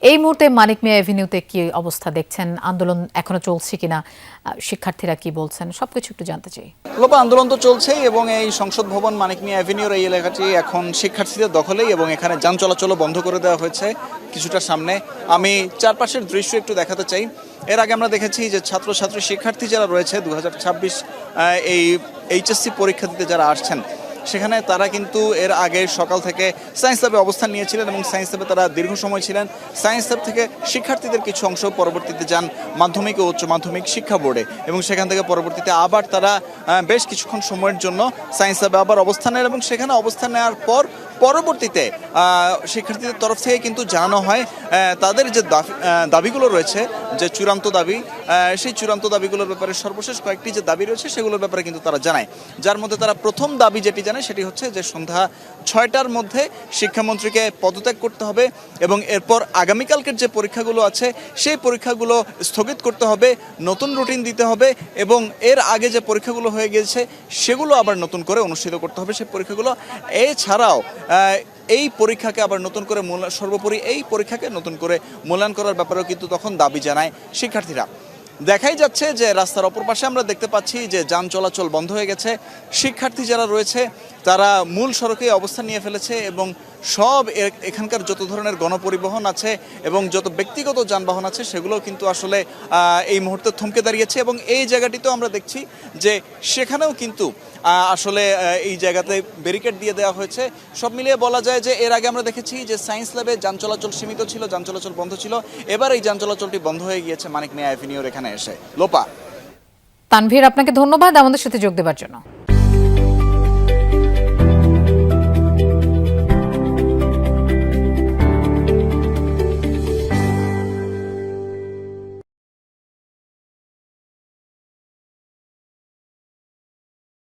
এই মুহূর্তে মানিক মিয়া এভিনিউতে কি অবস্থা দেখছেন? আন্দোলন এখনো চলছে কিনা, শিক্ষার্থীরা কি বলছেন, সবকিছু একটু জানতে চাই। লোপা, আন্দোলন তো চলছেই এবং এই সংসদ ভবন মানিক মিয়া অ্যাভিনিউর এই এলাকাটি এখন শিক্ষার্থীদের দখলেই এবং এখানে যান চলাচলও বন্ধ করে দেওয়া হয়েছে কিছুটা সামনে। আমি চারপাশের দৃশ্য একটু দেখাতে চাই। এর আগে আমরা দেখেছি যে ছাত্রছাত্রী শিক্ষার্থী যারা রয়েছে 2026 এই এইচএসসি পরীক্ষা দিতে যারা আসছেন, সেখানে তারা কিন্তু এর আগে সকাল থেকে সায়েন্স ল্যাবে অবস্থান নিয়েছিলেন এবং সায়েন্স ল্যাবে তারা দীর্ঘ সময় ছিলেন। সায়েন্স ল্যাব থেকে শিক্ষার্থীদের কিছু অংশ পরবর্তীতে যান মাধ্যমিক ও উচ্চ মাধ্যমিক শিক্ষা বোর্ডে এবং সেখান থেকে পরবর্তীতে আবার তারা বেশ কিছুক্ষণ সময়ের জন্য সায়েন্স ল্যাবে আবার অবস্থান নেন এবং সেখানে অবস্থান নেওয়ার পর পরবর্তীতে শিক্ষার্থীদের তরফ থেকে কিন্তু জানানো হয় তাদের যে দাবিগুলো রয়েছে, যে চূড়ান্ত দাবি, সেই চূড়ান্ত দাবিগুলোর ব্যাপারে সর্বশেষ কয়েকটি যে দাবি রয়েছে সেগুলোর ব্যাপারে কিন্তু তারা জানায়। যার মধ্যে তারা প্রথম দাবি যেটি জানায় সেটি হচ্ছে যে সন্ধ্যা 6টার মধ্যে শিক্ষামন্ত্রীকে পদত্যাগ করতে হবে এবং এরপর আগামীকালকের যে পরীক্ষাগুলো আছে সেই পরীক্ষাগুলো স্থগিত করতে হবে, নতুন রুটিন দিতে হবে এবং এর আগে যে পরীক্ষাগুলো হয়ে গিয়েছে সেগুলো আবার নতুন করে অনুষ্ঠিত করতে হবে সেই পরীক্ষাগুলো। এছাড়াও এই পরীক্ষাকে আবার নতুন করে সর্বোপরি এই পরীক্ষাকে নতুন করে মূল্যায়ন করার ব্যাপারেও কিন্তু তখন দাবি জানায় শিক্ষার্থীরা। দেখাই যাচ্ছে যে রাস্তার অপর পাশে আমরা দেখতে পাচ্ছি যে যান চলাচল বন্ধ হয়ে গেছে। শিক্ষার্থী যারা রয়েছে তারা মূল সড়কে অবস্থান নিয়ে ফেলেছে এবং সব এখানকার যত ধরনের গণপরিবহন আছে এবং যত ব্যক্তিগত যানবাহন আছে সেগুলোও কিন্তু আসলে এই মুহূর্তে থমকে দাঁড়িয়েছে এবং এই জায়গাটিতেও আমরা দেখছি যে সেখানেও কিন্তু আসলে এই জায়গাতে ব্যারিকেড দিয়ে দেওয়া হয়েছে। সব মিলিয়ে বলা যায় যে এর আগে আমরা দেখেছি যে সায়েন্স ল্যাবে যান চলাচল সীমিত ছিল, যান চলাচল বন্ধ ছিল, এবার এই যান চলাচলটি বন্ধ হয়ে গিয়েছে মানিক মিয়া অ্যাভিনিউর এখানে এসে। লোপা। তানভীর, আপনাকে ধন্যবাদ আমাদের সাথে যোগ দেওয়ার জন্য।